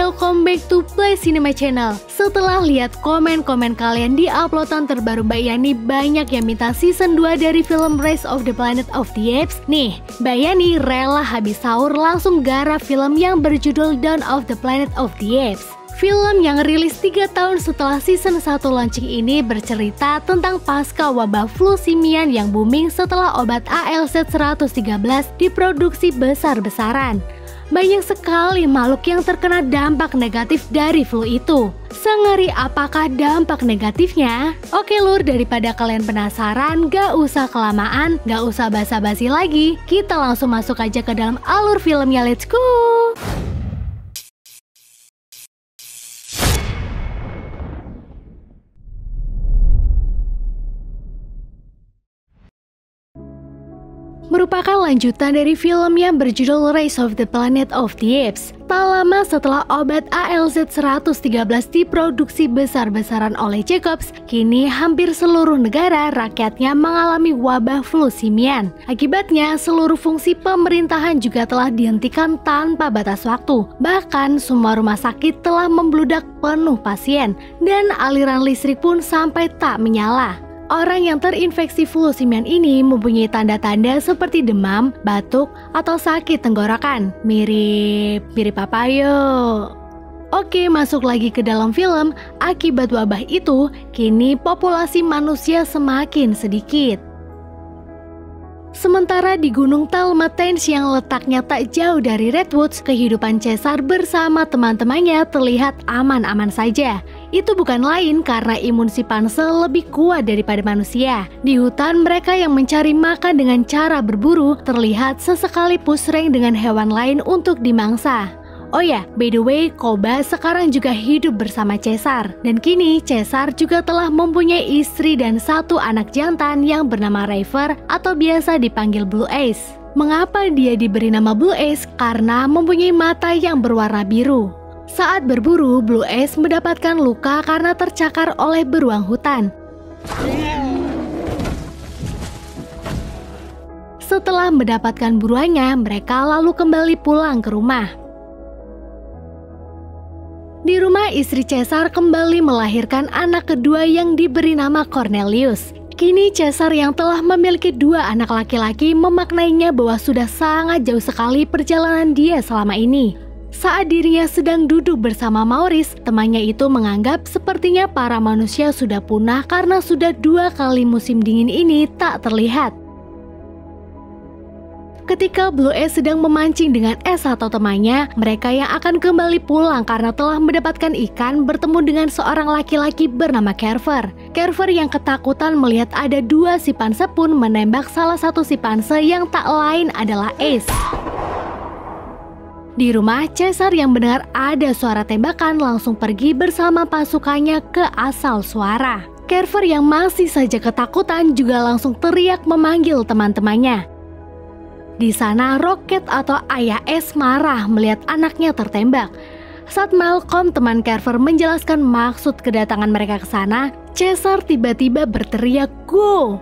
Welcome back to Play Cinema Channel. Setelah lihat komen-komen kalian di uploadan terbaru Mbak Yani, banyak yang minta season 2 dari film Rise of the Planet of the Apes. Nih, Mbak Yani rela habis sahur langsung garap film yang berjudul Dawn of the Planet of the Apes. Film yang rilis 3 tahun setelah season 1 launching ini bercerita tentang pasca wabah flu simian yang booming setelah obat ALZ-113 diproduksi besar-besaran. Banyak sekali makhluk yang terkena dampak negatif dari flu itu. Sengeri apakah dampak negatifnya? Oke lur, daripada kalian penasaran, gak usah kelamaan, gak usah basa-basi lagi. Kita langsung masuk aja ke dalam alur filmnya, let's go! Merupakan lanjutan dari film yang berjudul Rise of the Planet of the Apes. Tak lama setelah obat ALZ-113 diproduksi besar-besaran oleh Jacobs, kini hampir seluruh negara rakyatnya mengalami wabah flu simian. Akibatnya, seluruh fungsi pemerintahan juga telah dihentikan tanpa batas waktu. Bahkan, semua rumah sakit telah membludak penuh pasien, dan aliran listrik pun sampai tak menyala. Orang yang terinfeksi flu simian ini mempunyai tanda-tanda seperti demam, batuk, atau sakit tenggorokan. Mirip apa yo? Oke, masuk lagi ke dalam film. Akibat wabah itu, kini populasi manusia semakin sedikit. Sementara di Gunung Talmatens yang letaknya tak jauh dari Redwoods, kehidupan Caesar bersama teman-temannya terlihat aman-aman saja. Itu bukan lain karena imun simpanse lebih kuat daripada manusia. Di hutan, mereka yang mencari makan dengan cara berburu terlihat sesekali pusreng dengan hewan lain untuk dimangsa. Oh ya, by the way, Koba sekarang juga hidup bersama Caesar. Dan kini Caesar juga telah mempunyai istri dan 1 anak jantan yang bernama River atau biasa dipanggil Blue Ace. Mengapa dia diberi nama Blue Ace? Karena mempunyai mata yang berwarna biru. Saat berburu, Blue Ace mendapatkan luka karena tercakar oleh beruang hutan. Setelah mendapatkan buruannya, mereka lalu kembali pulang ke rumah. Di rumah, istri Caesar kembali melahirkan anak kedua yang diberi nama Cornelius. Kini Caesar yang telah memiliki 2 anak laki-laki memaknainya bahwa sudah sangat jauh sekali perjalanan dia selama ini. Saat dirinya sedang duduk bersama Maurice, temannya itu menganggap sepertinya para manusia sudah punah karena sudah 2 kali musim dingin ini tak terlihat. Ketika Blue Ace sedang memancing dengan es atau temannya, mereka yang akan kembali pulang karena telah mendapatkan ikan bertemu dengan seorang laki-laki bernama Carver. Carver yang ketakutan melihat ada 2 simpanse pun menembak salah satu simpanse yang tak lain adalah Ace. Di rumah, Caesar yang mendengar ada suara tembakan langsung pergi bersama pasukannya ke asal suara. Carver yang masih saja ketakutan juga langsung teriak memanggil teman-temannya. Di sana, Rocket atau ayah Ace marah melihat anaknya tertembak. Saat Malcolm, teman Carver, menjelaskan maksud kedatangan mereka ke sana, Caesar tiba-tiba berteriak, "Go!"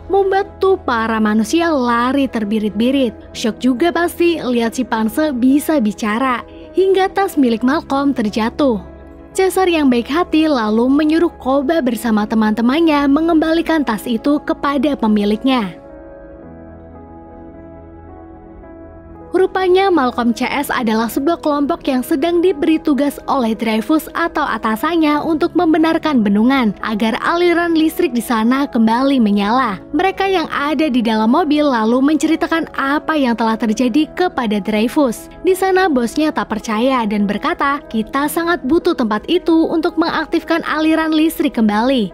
Membuat para manusia lari terbirit-birit. Syok juga pasti lihat simpanse bisa bicara, hingga tas milik Malcolm terjatuh. Caesar yang baik hati lalu menyuruh Koba bersama teman-temannya mengembalikan tas itu kepada pemiliknya. Rupanya Malcolm CS adalah sebuah kelompok yang sedang diberi tugas oleh Dreyfus atau atasannya untuk membenarkan bendungan agar aliran listrik di sana kembali menyala. Mereka yang ada di dalam mobil lalu menceritakan apa yang telah terjadi kepada Dreyfus. Di sana bosnya tak percaya dan berkata, "Kita sangat butuh tempat itu untuk mengaktifkan aliran listrik kembali."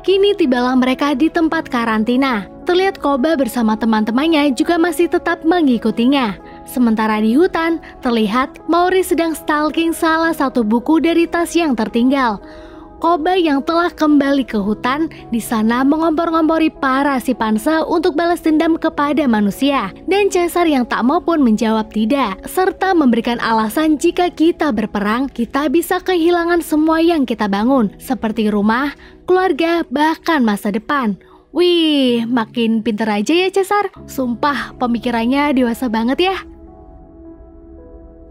Kini tibalah mereka di tempat karantina. Terlihat Koba bersama teman-temannya juga masih tetap mengikutinya. Sementara di hutan, terlihat Maurice sedang stalking salah satu buku dari tas yang tertinggal. Koba yang telah kembali ke hutan di sana mengompor-ngompori para simpanse untuk balas dendam kepada manusia, dan Caesar yang tak mau pun menjawab tidak, serta memberikan alasan jika kita berperang, kita bisa kehilangan semua yang kita bangun, seperti rumah, keluarga, bahkan masa depan. Wih, makin pinter aja ya Caesar. Sumpah, pemikirannya dewasa banget ya.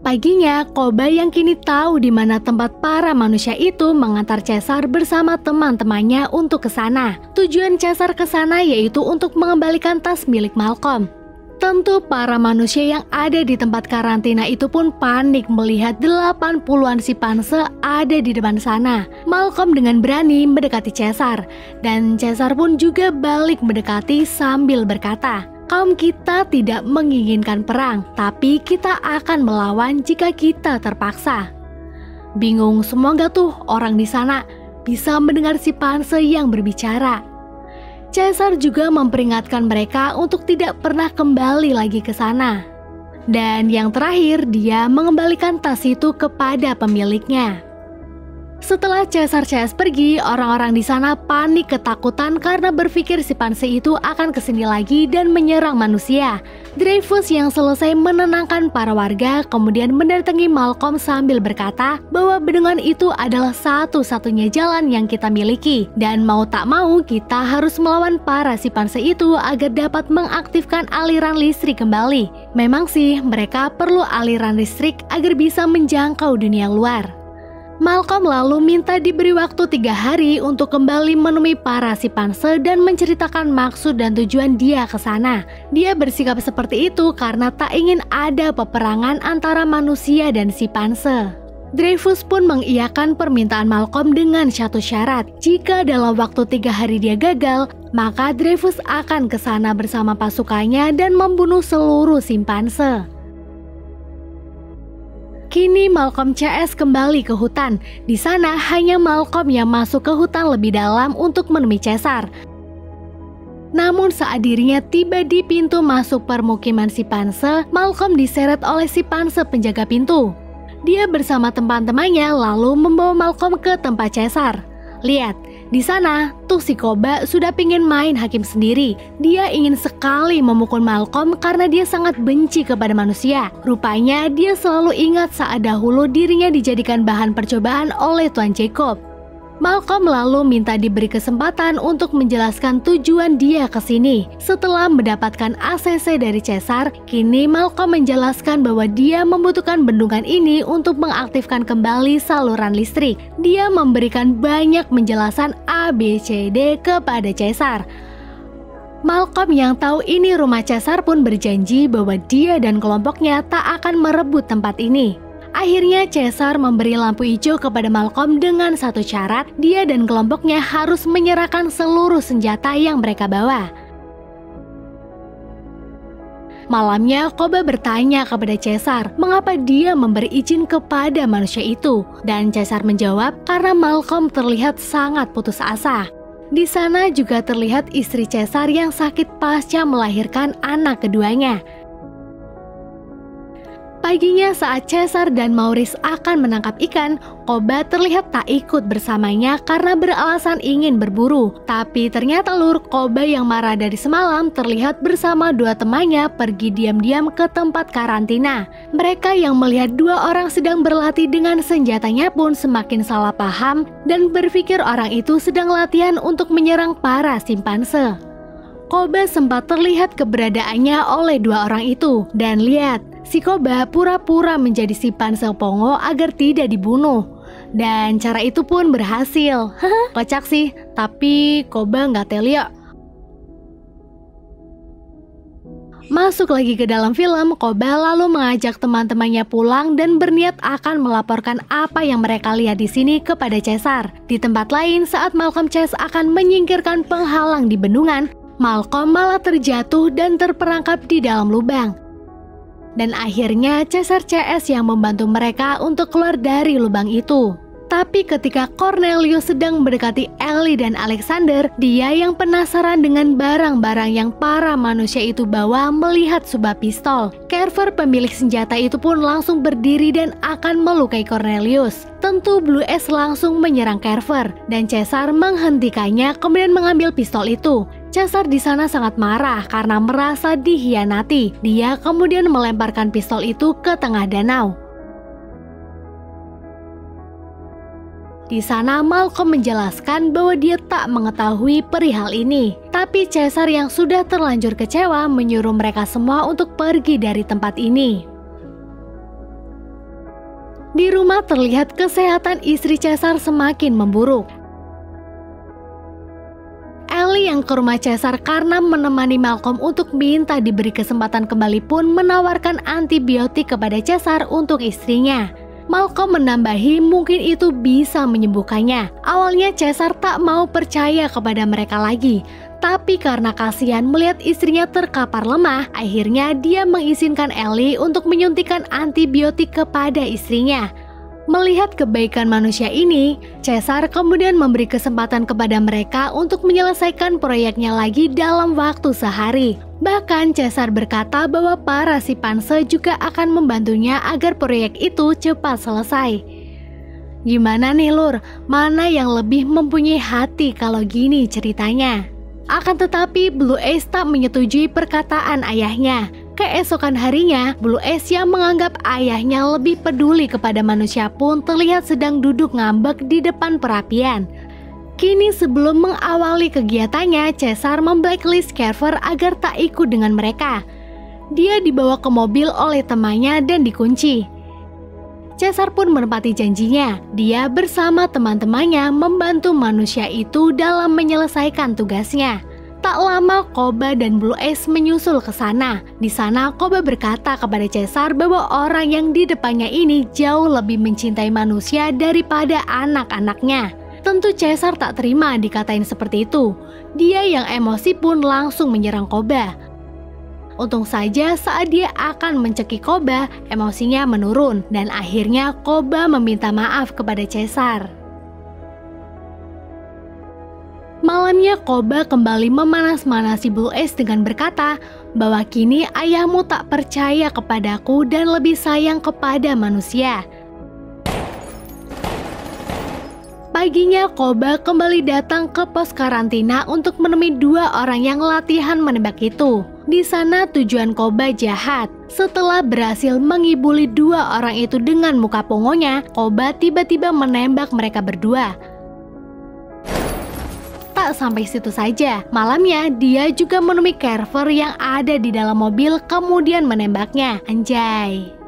Paginya, Koba yang kini tahu di mana tempat para manusia itu mengantar Caesar bersama teman-temannya untuk ke sana. Tujuan Caesar ke sana yaitu untuk mengembalikan tas milik Malcolm. Tentu para manusia yang ada di tempat karantina itu pun panik melihat 80-an simpanse ada di depan sana. Malcolm dengan berani mendekati Caesar, dan Caesar pun juga balik mendekati sambil berkata, "Kaum kita tidak menginginkan perang, tapi kita akan melawan jika kita terpaksa." Bingung semua nggak tuh orang di sana bisa mendengar simpanse yang berbicara? Caesar juga memperingatkan mereka untuk tidak pernah kembali lagi ke sana. Dan yang terakhir, dia mengembalikan tas itu kepada pemiliknya. Setelah Caesar CS pergi, orang-orang di sana panik ketakutan karena berpikir simpanse itu akan kesini lagi dan menyerang manusia. Dreyfus yang selesai menenangkan para warga kemudian mendatangi Malcolm sambil berkata bahwa bendungan itu adalah satu-satunya jalan yang kita miliki, dan mau tak mau kita harus melawan para simpanse itu agar dapat mengaktifkan aliran listrik kembali. Memang sih mereka perlu aliran listrik agar bisa menjangkau dunia luar. Malcolm lalu minta diberi waktu 3 hari untuk kembali menemui para simpanse dan menceritakan maksud dan tujuan dia ke sana. Dia bersikap seperti itu karena tak ingin ada peperangan antara manusia dan simpanse. Dreyfus pun mengiyakan permintaan Malcolm dengan satu syarat. Jika dalam waktu 3 hari dia gagal, maka Dreyfus akan ke sana bersama pasukannya dan membunuh seluruh simpanse. Kini Malcolm CS kembali ke hutan. Di sana hanya Malcolm yang masuk ke hutan lebih dalam untuk menemui Caesar. Namun saat dirinya tiba di pintu masuk permukiman simpanse, Malcolm diseret oleh simpanse penjaga pintu. Dia bersama teman-temannya lalu membawa Malcolm ke tempat Caesar. Lihat, di sana tuh si Koba sudah pingin main hakim sendiri. Dia ingin sekali memukul Malcolm karena dia sangat benci kepada manusia. Rupanya dia selalu ingat saat dahulu dirinya dijadikan bahan percobaan oleh Tuan Jacob. Malcolm lalu minta diberi kesempatan untuk menjelaskan tujuan dia ke sini. Setelah mendapatkan ACC dari Caesar, kini Malcolm menjelaskan bahwa dia membutuhkan bendungan ini untuk mengaktifkan kembali saluran listrik. Dia memberikan banyak penjelasan ABCD kepada Caesar. Malcolm yang tahu ini rumah Caesar pun berjanji bahwa dia dan kelompoknya tak akan merebut tempat ini. Akhirnya Caesar memberi lampu hijau kepada Malcolm dengan satu syarat, dia dan kelompoknya harus menyerahkan seluruh senjata yang mereka bawa. Malamnya, Koba bertanya kepada Caesar mengapa dia memberi izin kepada manusia itu, dan Caesar menjawab karena Malcolm terlihat sangat putus asa. Di sana juga terlihat istri Caesar yang sakit pasca melahirkan anak keduanya. Paginya saat Caesar dan Maurice akan menangkap ikan, Koba terlihat tak ikut bersamanya karena beralasan ingin berburu. Tapi ternyata Koba yang marah dari semalam terlihat bersama 2 temannya pergi diam-diam ke tempat karantina. Mereka yang melihat 2 orang sedang berlatih dengan senjatanya pun semakin salah paham dan berpikir orang itu sedang latihan untuk menyerang para simpanse. Koba sempat terlihat keberadaannya oleh 2 orang itu, dan lihat, si Koba pura-pura menjadi simpanse pongo agar tidak dibunuh. Dan cara itu pun berhasil. Kocak sih, tapi Koba nggak telio. Masuk lagi ke dalam film, Koba lalu mengajak teman-temannya pulang dan berniat akan melaporkan apa yang mereka lihat di sini kepada Caesar. Di tempat lain, saat Malcolm CS akan menyingkirkan penghalang di bendungan, Malcolm malah terjatuh dan terperangkap di dalam lubang. Dan akhirnya Caesar CS yang membantu mereka untuk keluar dari lubang itu. Tapi ketika Cornelius sedang mendekati Ellie dan Alexander, dia yang penasaran dengan barang-barang yang para manusia itu bawa melihat sebuah pistol. Carver pemilik senjata itu pun langsung berdiri dan akan melukai Cornelius. Tentu Blue S langsung menyerang Carver dan Caesar menghentikannya kemudian mengambil pistol itu. Caesar di sana sangat marah karena merasa dikhianati. Dia kemudian melemparkan pistol itu ke tengah danau. Di sana Malcolm menjelaskan bahwa dia tak mengetahui perihal ini. Tapi Caesar yang sudah terlanjur kecewa menyuruh mereka semua untuk pergi dari tempat ini. Di rumah terlihat kesehatan istri Caesar semakin memburuk. Ellie yang ke rumah Caesar karena menemani Malcolm untuk minta diberi kesempatan kembali pun menawarkan antibiotik kepada Caesar untuk istrinya. Malcolm menambahi mungkin itu bisa menyembuhkannya. Awalnya Caesar tak mau percaya kepada mereka lagi. Tapi karena kasihan melihat istrinya terkapar lemah, akhirnya dia mengizinkan Ellie untuk menyuntikkan antibiotik kepada istrinya. Melihat kebaikan manusia ini, Caesar kemudian memberi kesempatan kepada mereka untuk menyelesaikan proyeknya lagi dalam waktu sehari. Bahkan Caesar berkata bahwa para simpanse juga akan membantunya agar proyek itu cepat selesai. Gimana nih Lur, mana yang lebih mempunyai hati kalau gini ceritanya? Akan tetapi Blue Ace tak menyetujui perkataan ayahnya. Keesokan harinya, Blue Ace yang menganggap ayahnya lebih peduli kepada manusia pun terlihat sedang duduk ngambek di depan perapian. Kini sebelum mengawali kegiatannya, Caesar memblacklist Carver agar tak ikut dengan mereka. Dia dibawa ke mobil oleh temannya dan dikunci. Caesar pun menepati janjinya. Dia bersama teman-temannya membantu manusia itu dalam menyelesaikan tugasnya. Tak lama Koba dan Blue Ace menyusul ke sana. Di sana Koba berkata kepada Caesar bahwa orang yang di depannya ini jauh lebih mencintai manusia daripada anak-anaknya. Tentu Caesar tak terima dikatain seperti itu. Dia yang emosi pun langsung menyerang Koba. Untung saja saat dia akan mencekik Koba, emosinya menurun dan akhirnya Koba meminta maaf kepada Caesar. Malamnya Koba kembali memanas-manasi Blue Ace dengan berkata bahwa kini ayahmu tak percaya kepadaku dan lebih sayang kepada manusia. Paginya Koba kembali datang ke pos karantina untuk menemui dua orang yang latihan menembak itu. Di sana tujuan Koba jahat. Setelah berhasil mengibuli dua orang itu dengan muka pongonya, Koba tiba-tiba menembak mereka berdua. Tak sampai situ saja, malamnya dia juga menemui Carver yang ada di dalam mobil kemudian menembaknya. Anjay.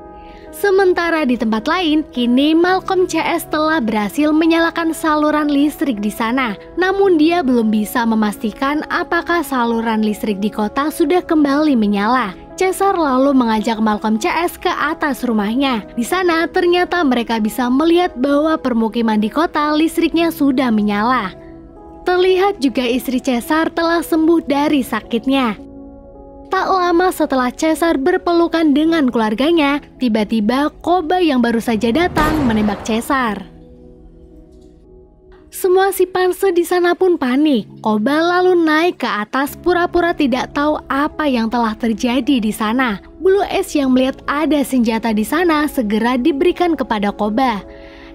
Sementara di tempat lain, kini Malcolm CS telah berhasil menyalakan saluran listrik di sana. Namun dia belum bisa memastikan apakah saluran listrik di kota sudah kembali menyala. Caesar lalu mengajak Malcolm CS ke atas rumahnya. Di sana ternyata mereka bisa melihat bahwa permukiman di kota listriknya sudah menyala. Terlihat juga istri Caesar telah sembuh dari sakitnya. Tak lama setelah Caesar berpelukan dengan keluarganya, tiba-tiba Koba yang baru saja datang menembak Caesar. Semua simpanse di sana pun panik. Koba lalu naik ke atas pura-pura tidak tahu apa yang telah terjadi di sana. Blue Ace yang melihat ada senjata di sana segera diberikan kepada Koba.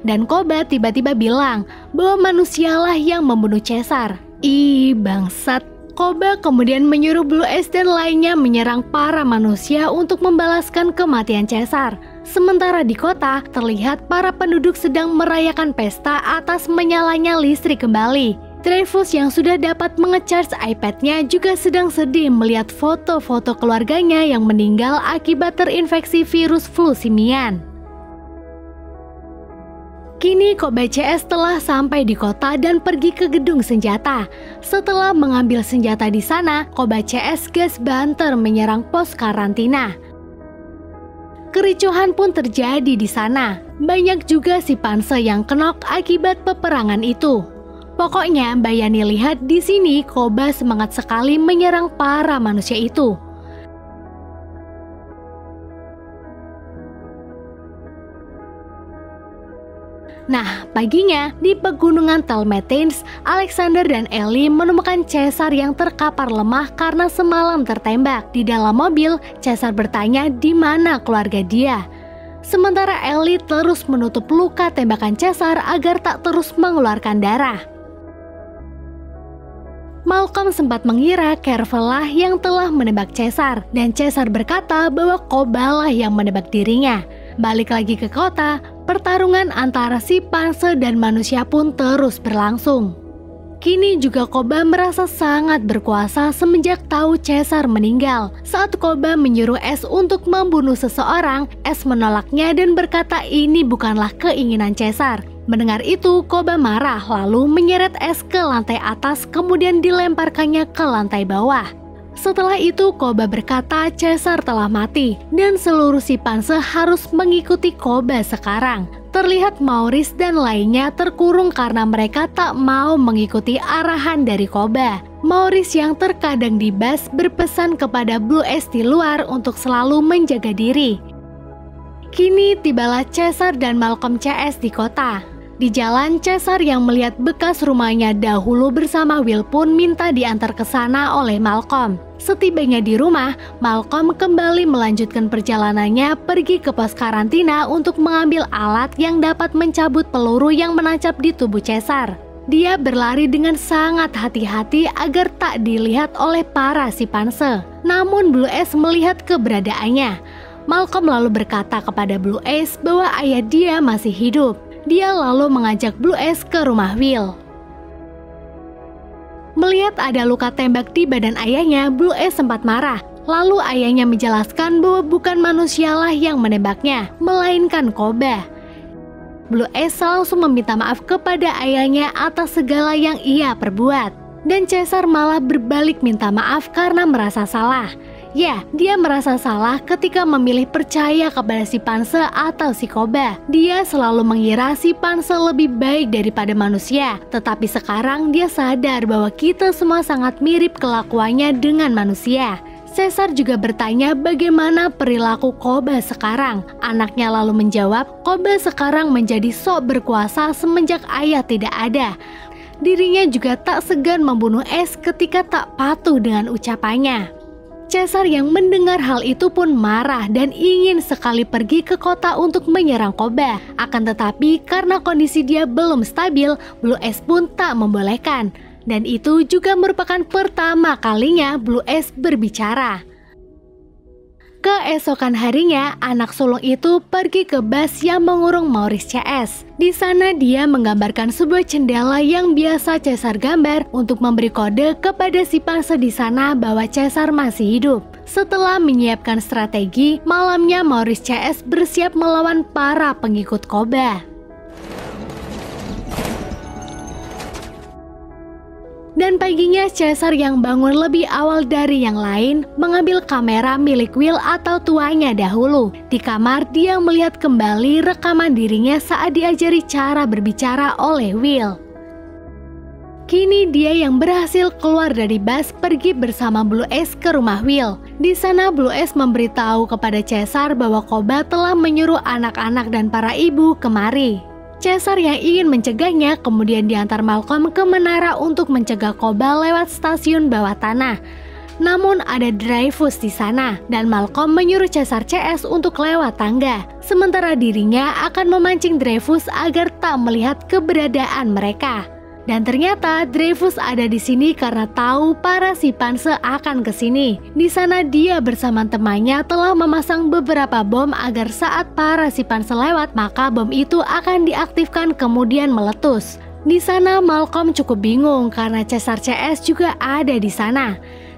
Dan Koba tiba-tiba bilang bahwa manusialah yang membunuh Caesar. Ih, bangsat. Koba kemudian menyuruh Blue Ace dan lainnya menyerang para manusia untuk membalaskan kematian Caesar. Sementara di kota, terlihat para penduduk sedang merayakan pesta atas menyalanya listrik kembali. Dreyfus yang sudah dapat mengecharge iPad-nya juga sedang sedih melihat foto-foto keluarganya yang meninggal akibat terinfeksi virus flu simian. Kini Koba CS telah sampai di kota dan pergi ke gedung senjata. Setelah mengambil senjata di sana, Koba CS gas banter menyerang pos karantina. Kericuhan pun terjadi di sana. Banyak juga simpanse yang kenok akibat peperangan itu. Pokoknya Bayani lihat di sini Koba semangat sekali menyerang para manusia itu. Nah, paginya di pegunungan Telmetins, Alexander dan Ellie menemukan Caesar yang terkapar lemah karena semalam tertembak. Di dalam mobil, Caesar bertanya di mana keluarga dia. Sementara Ellie terus menutup luka tembakan Caesar agar tak terus mengeluarkan darah. Malcolm sempat mengira Carver lah yang telah menembak Caesar, dan Caesar berkata bahwa Koba lah yang menembak dirinya. Balik lagi ke kota, pertarungan antara si Panse dan manusia pun terus berlangsung. Kini juga Koba merasa sangat berkuasa semenjak tahu Caesar meninggal. Saat Koba menyuruh Ace untuk membunuh seseorang, Ace menolaknya dan berkata ini bukanlah keinginan Caesar. Mendengar itu, Koba marah lalu menyeret Ace ke lantai atas kemudian dilemparkannya ke lantai bawah. Setelah itu Koba berkata Caesar telah mati dan seluruh si Panse harus mengikuti Koba sekarang. Terlihat Maurice dan lainnya terkurung karena mereka tak mau mengikuti arahan dari Koba. Maurice yang terkadang dibas berpesan kepada Blue Ace di luar untuk selalu menjaga diri. Kini tibalah Caesar dan Malcolm CS di kota. Di jalan, Caesar yang melihat bekas rumahnya dahulu bersama Will pun minta diantar ke sana oleh Malcolm. Setibanya di rumah, Malcolm kembali melanjutkan perjalanannya pergi ke pos karantina untuk mengambil alat yang dapat mencabut peluru yang menancap di tubuh Caesar. Dia berlari dengan sangat hati-hati agar tak dilihat oleh para si Panse. Namun Blue Ace melihat keberadaannya. Malcolm lalu berkata kepada Blue Ace bahwa ayah dia masih hidup. Dia lalu mengajak Blue Ace ke rumah Will. Melihat ada luka tembak di badan ayahnya, Blue Ace sempat marah. Lalu ayahnya menjelaskan bahwa bukan manusialah yang menembaknya, melainkan Koba. Blue Ace langsung meminta maaf kepada ayahnya atas segala yang ia perbuat. Dan Caesar malah berbalik minta maaf karena merasa salah. Ya, dia merasa salah ketika memilih percaya kepada si Panse atau si Koba. Dia selalu mengira si Panse lebih baik daripada manusia. Tetapi sekarang dia sadar bahwa kita semua sangat mirip kelakuannya dengan manusia. Caesar juga bertanya bagaimana perilaku Koba sekarang. Anaknya lalu menjawab, Koba sekarang menjadi sok berkuasa semenjak ayah tidak ada. Dirinya juga tak segan membunuh Ace ketika tak patuh dengan ucapannya. Caesar yang mendengar hal itu pun marah dan ingin sekali pergi ke kota untuk menyerang Koba. Akan tetapi karena kondisi dia belum stabil, Blue Ace pun tak membolehkan. Dan itu juga merupakan pertama kalinya Blue Ace berbicara. Keesokan harinya, anak sulung itu pergi ke bas yang mengurung Maurice CS. Di sana dia menggambarkan sebuah jendela yang biasa Caesar gambar untuk memberi kode kepada si Panse di sana bahwa Caesar masih hidup. Setelah menyiapkan strategi, malamnya Maurice CS bersiap melawan para pengikut Koba. Dan paginya Caesar yang bangun lebih awal dari yang lain mengambil kamera milik Will atau tuanya dahulu. Di kamar dia melihat kembali rekaman dirinya saat diajari cara berbicara oleh Will. Kini dia yang berhasil keluar dari bas pergi bersama Blue Ace ke rumah Will. Di sana Blue Ace memberitahu kepada Caesar bahwa Koba telah menyuruh anak-anak dan para ibu kemari. Caesar yang ingin mencegahnya kemudian diantar Malcolm ke menara untuk mencegah Koba lewat stasiun bawah tanah. Namun ada Dreyfus di sana dan Malcolm menyuruh Caesar CS untuk lewat tangga. Sementara dirinya akan memancing Dreyfus agar tak melihat keberadaan mereka. Dan ternyata Dreyfus ada di sini karena tahu para si Panse akan ke sini. Di sana dia bersama temannya telah memasang beberapa bom agar saat para si Panse lewat maka bom itu akan diaktifkan kemudian meletus. Di sana Malcolm cukup bingung karena Caesar CS juga ada di sana.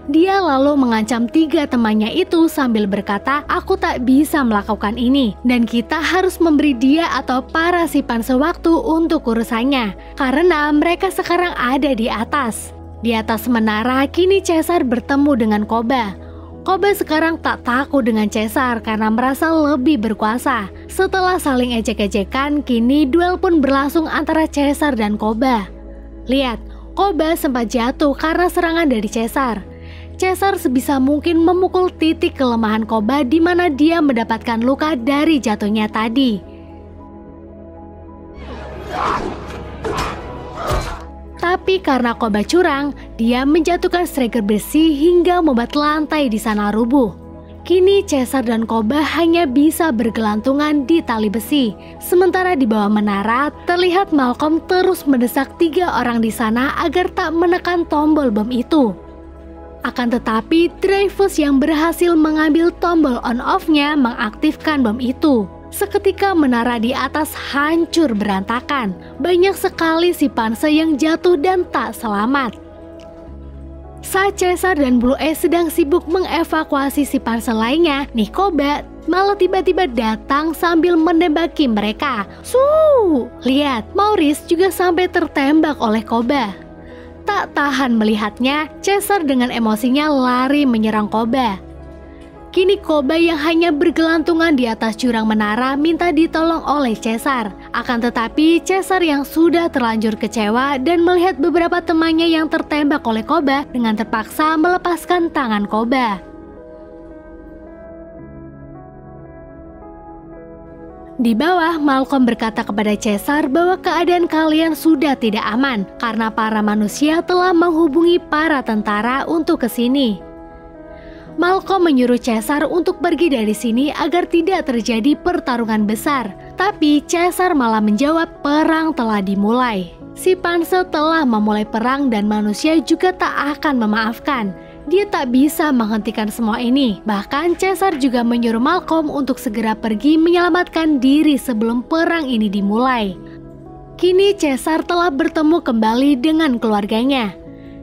Dia lalu mengancam 3 temannya itu sambil berkata, aku tak bisa melakukan ini dan kita harus memberi dia atau para si Panse waktu untuk urusannya karena mereka sekarang ada di atas. Di atas menara kini Caesar bertemu dengan Koba. Koba sekarang tak takut dengan Caesar karena merasa lebih berkuasa. Setelah saling ejek-ejekan, kini duel pun berlangsung antara Caesar dan Koba. Lihat, Koba sempat jatuh karena serangan dari Caesar. Caesar sebisa mungkin memukul titik kelemahan Koba di mana dia mendapatkan luka dari jatuhnya tadi. Tapi karena Koba curang, dia menjatuhkan striker besi hingga membuat lantai di sana rubuh. Kini Caesar dan Koba hanya bisa bergelantungan di tali besi. Sementara di bawah menara, terlihat Malcolm terus mendesak 3 orang di sana agar tak menekan tombol bom itu. Akan tetapi, Dreyfus yang berhasil mengambil tombol on-off-nya mengaktifkan bom itu. Seketika menara di atas hancur berantakan. Banyak sekali Chimpanse yang jatuh dan tak selamat. Saat Caesar dan Blue Ace sedang sibuk mengevakuasi Chimpanse lainnya, nih Koba malah tiba-tiba datang sambil menembaki mereka. Lihat, Maurice juga sampai tertembak oleh Koba. Tak tahan melihatnya, Caesar dengan emosinya lari menyerang Koba. Kini Koba yang hanya bergelantungan di atas jurang menara minta ditolong oleh Caesar. Akan tetapi Caesar yang sudah terlanjur kecewa dan melihat beberapa temannya yang tertembak oleh Koba dengan terpaksa melepaskan tangan Koba. Di bawah, Malcolm berkata kepada Caesar bahwa keadaan kalian sudah tidak aman karena para manusia telah menghubungi para tentara untuk ke sini. Malcolm menyuruh Caesar untuk pergi dari sini agar tidak terjadi pertarungan besar. Tapi Caesar malah menjawab perang telah dimulai. Chimpanse telah memulai perang dan manusia juga tak akan memaafkan. Dia tak bisa menghentikan semua ini. Bahkan Caesar juga menyuruh Malcolm untuk segera pergi menyelamatkan diri sebelum perang ini dimulai. Kini Caesar telah bertemu kembali dengan keluarganya.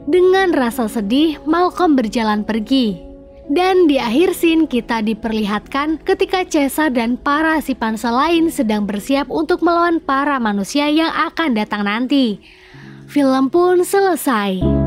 Dengan rasa sedih, Malcolm berjalan pergi. Dan di akhir scene kita diperlihatkan ketika Caesar dan para Chimpanse lain sedang bersiap untuk melawan para manusia yang akan datang nanti. Film pun selesai.